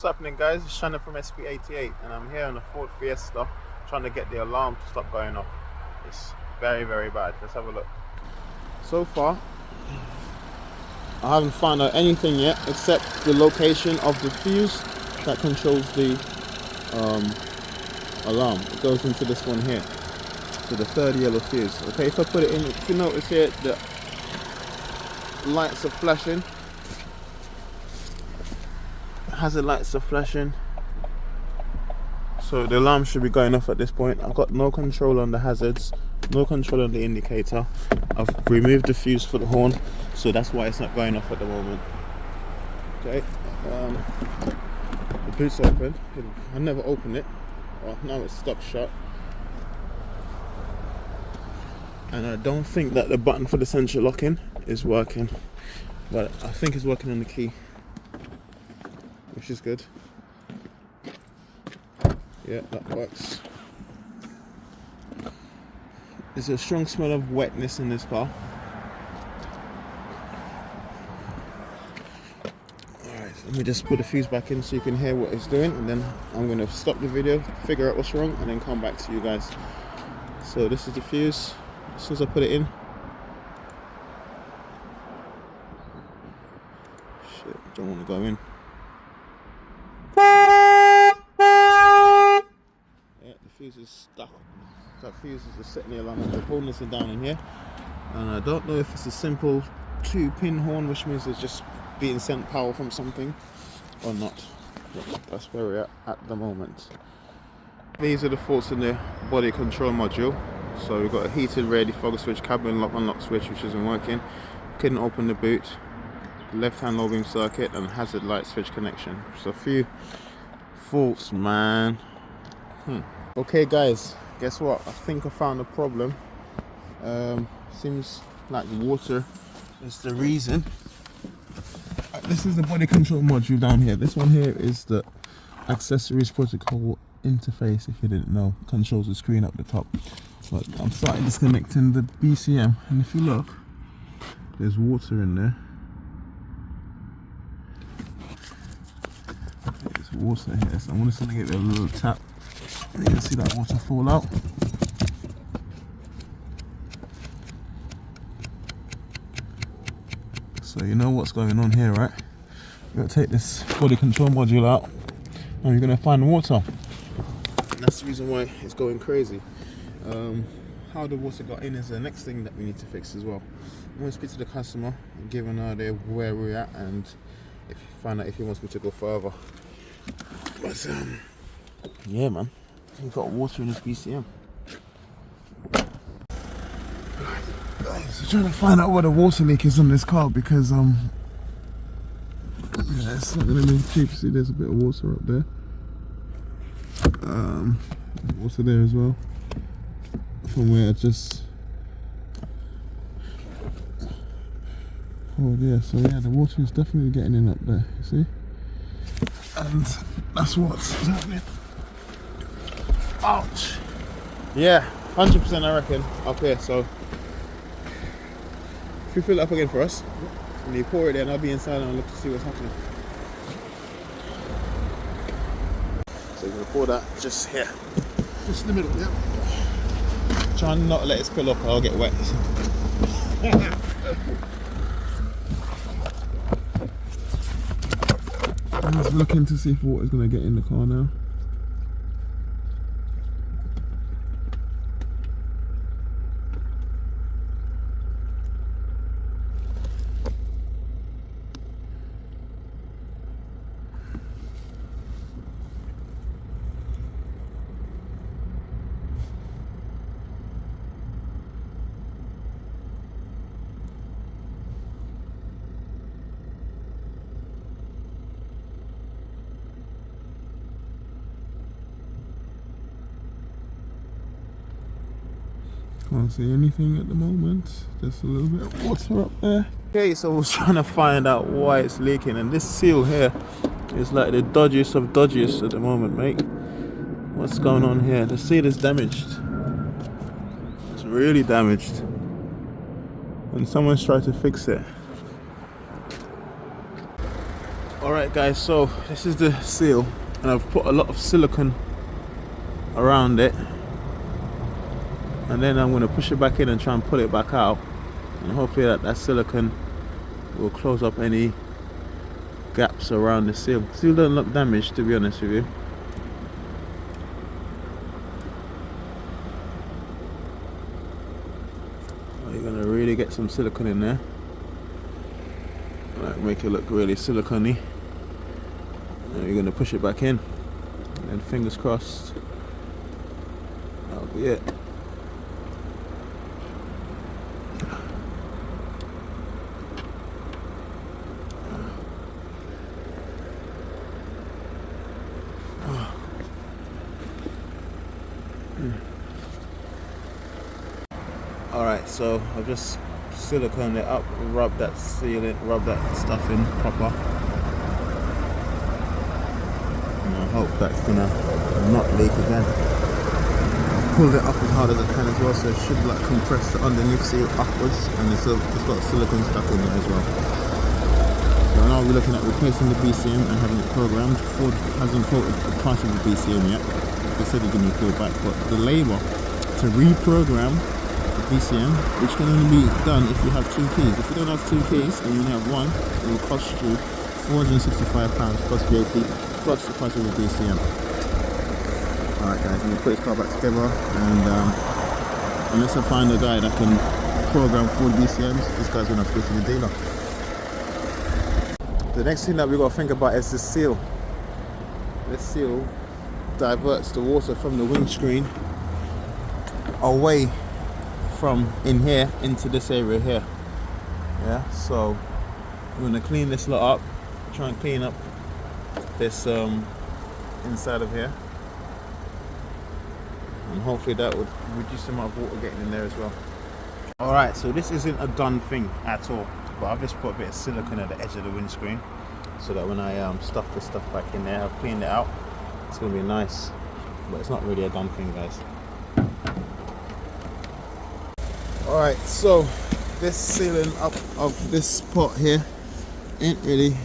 What's happening, guys? It's Shannon from SP88 and I'm here on the Ford Fiesta trying to get the alarm to stop going off. It's very, very bad. Let's have a look. So far I haven't found out anything yet except the location of the fuse that controls the alarm. It goes into this one here, so the third yellow fuse. Okay, if I put it in, if you notice here, the lights are flashing. Hazard lights are flashing, so the alarm should be going off at this point. I've got no control on the hazards, no control on the indicator. I've removed the fuse for the horn, so that's why it's not going off at the moment. Okay, the boot's open. I never opened it. Well, now it's stuck shut, and I don't think that the button for the central locking is working, but I think it's working on the key, which is good. Yeah, that works. There's a strong smell of wetness in this car. Alright, let me just put the fuse back in so you can hear what it's doing, and then I'm going to stop the video, figure out what's wrong, and then come back to you guys. So this is the fuse. As soon as I put it in, shit, don't want to go in. Fuse is stuck. That fuse is just setting the alarm up. The bonus are down in here, and I don't know if it's a simple 2-pin horn, which means it's just being sent power from something, or not. But that's where we're at the moment. These are the faults in the body control module. So we've got a heated rear defogger switch, cabin lock unlock switch which isn't working, couldn't open the boot, left hand low beam circuit, and hazard light switch connection. So a few faults, man. Okay guys, guess what? I think I found a problem. Seems like water is the reason. This is the body control module down here. This one here is the accessories protocol interface, if you didn't know. Controls the screen up the top. But I'm starting disconnecting the BCM, and if you look, there's water in there. There's water here, so I'm just going to give it a little tap. You can see that water fall out. So you know what's going on here, right? You're going to take this body control module out, and you're going to find water. And that's the reason why it's going crazy. How the water got in is the next thing that we need to fix as well. I'm going to speak to the customer and give an idea where we're at, and if find out if he wants me to go further. But yeah, man. We've got water in this BCM. So trying to find out where the water leak is on this car, because yeah, it's not gonna be cheap. See, there's a bit of water up there. Water there as well. From where I just yeah, so yeah, the water is definitely getting in up there, you see? And that's what's happening. Ouch. Yeah, 100% I reckon up here. So if you fill it up again for us, and you pour it in, I'll be inside and I'll look to see what's happening. So you're gonna pour that just here, just in the middle. Yeah. Try and not let it spill up or I'll get wet. I'm just looking to see if water's gonna get in the car now. Can't see anything at the moment. Just a little bit of water up there. Okay, so I was trying to find out why it's leaking, and this seal here is like the dodgiest of dodgiest at the moment, mate. What's going on here? The seal is damaged. It's really damaged, and someone's tried to fix it. Alright guys, so this is the seal, and I've put a lot of silicone around it, and then I'm going to push it back in and try and pull it back out, and hopefully that silicone will close up any gaps around the seal. Seal doesn't look damaged, to be honest with you. You're going to really get some silicone in there, like make it look really silicone-y. And you're going to push it back in, and then fingers crossed that'll be it. Alright, so I've just siliconed it up, rub that sealant, rub that stuff in proper, and I hope that's gonna not leak again. Pulled it up as hard as I can as well, so it should like compress the underneath seal upwards, and it's got silicone stuck in there as well. So now we're looking at replacing the BCM and having it programmed. Ford hasn't quoted the price of the BCM yet. They said they're going to call back, but the labour to reprogram the BCM, which can only be done if you have two keys. If you don't have two keys and you only have one, it will cost you £465 plus VAT plus the price of the BCM. Alright guys, I'm going to put this car back together, and unless I find a guy that can program Ford BCMs, this guy's going to have to go to the dealer. The next thing that we've got to think about is the seal. This seal diverts the water from the windscreen away from in here into this area here. Yeah, so I'm going to clean this lot up, try and clean up this inside of here, and hopefully that would reduce the amount of water getting in there as well. Alright, so this isn't a done thing at all, but I've just put a bit of silicone at the edge of the windscreen so that when I stuff this stuff back in there, I've cleaned it out, it's going to be nice, but it's not really a done thing, guys. Alright, so this sealing up of this pot here ain't really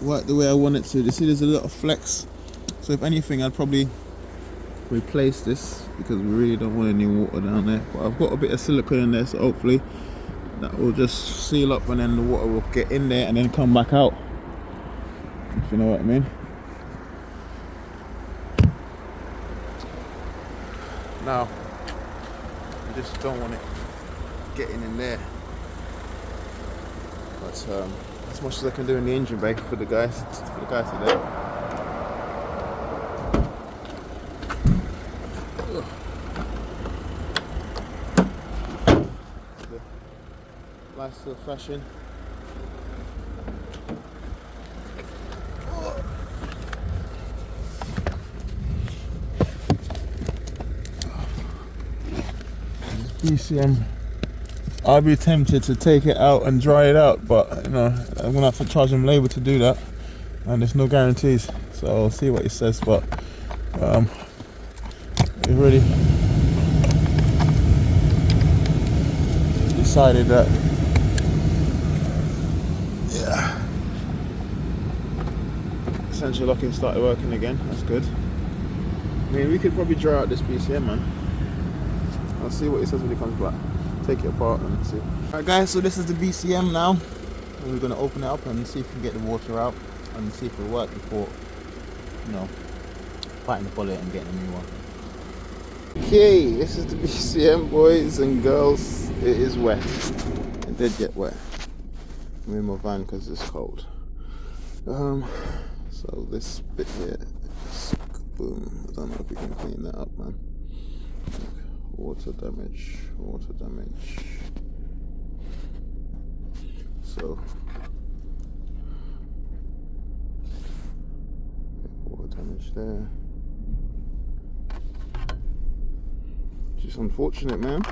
worked the way I want it to. You see there's a little flex, so if anything I'd probably replace this because we really don't want any water down there, but I've got a bit of silicone in there, so hopefully that will just seal up and then the water will get in there and then come back out, if you know what I mean. Now I just don't want it getting in there, but as much as I can do in the engine bay for the guys today. Nice little fashion. BCM, I'd be tempted to take it out and dry it out, but you know I'm gonna have to charge him labor to do that, and there's no guarantees, so I'll see what he says. But we really decided that, yeah, central locking started working again. That's good. I mean, we could probably dry out this BCM, man. I'll see what he says when he comes back. Take it apart and see. Alright guys, so this is the BCM now. And we're going to open it up and see if we can get the water out and see if it will work before, you know, biting the bullet and getting a new one. Okay, this is the BCM, boys and girls. It is wet. It did get wet. I'm in my van because it's cold. So this bit here, boom. I don't know if we can clean that up, man. Water damage. So water damage there. Just unfortunate, man.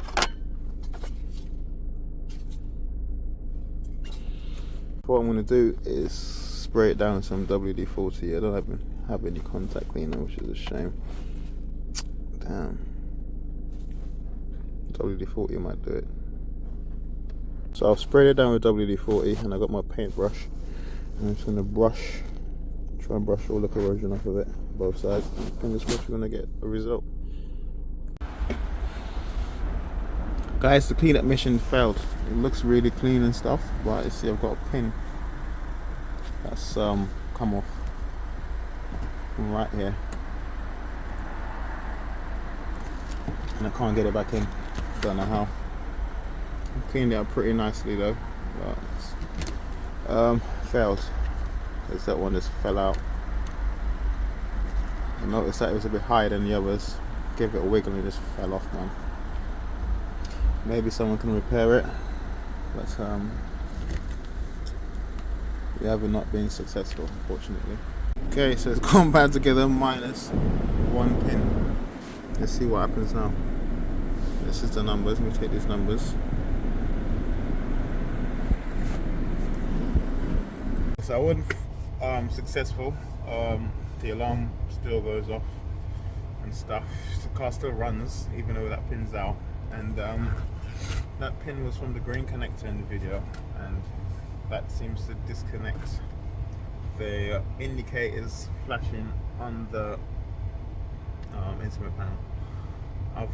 What I'm going to do is spray it down with some WD-40. I don't even have any contact cleaner, which is a shame. Damn. WD-40 might do it. So I've sprayed it down with WD-40 and I got my paintbrush, I'm just gonna try and brush all the corrosion off of it, both sides. Fingers crossed we're gonna get a result. Guys, the cleanup mission failed. It looks really clean and stuff, but you see I've got a pin that's come off from right here, and I can't get it back in. Don't know how. I cleaned it up pretty nicely though, but failed. Because that one just fell out. I noticed that it was a bit higher than the others. Gave it a wiggle and it just fell off, man. Maybe someone can repair it, but we have not been successful, unfortunately. Okay, so it's gone back together minus one pin. Let's see what happens now. This is the numbers. Let me take these numbers. So I wasn't successful. The alarm still goes off and stuff. The car still runs even though that pin's out. And that pin was from the green connector in the video, and that seems to disconnect the indicators flashing on the instrument panel. I've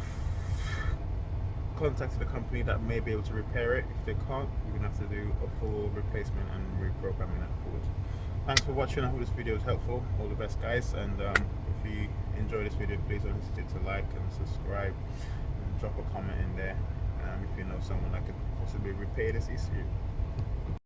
contacted a company that may be able to repair it. If they can't, we're going to have to do a full replacement and reprogramming that forward. Thanks for watching. I hope this video was helpful. All the best, guys, and if you enjoy this video, please don't hesitate to like and subscribe. Drop a comment in there if you know someone that could possibly repair this issue.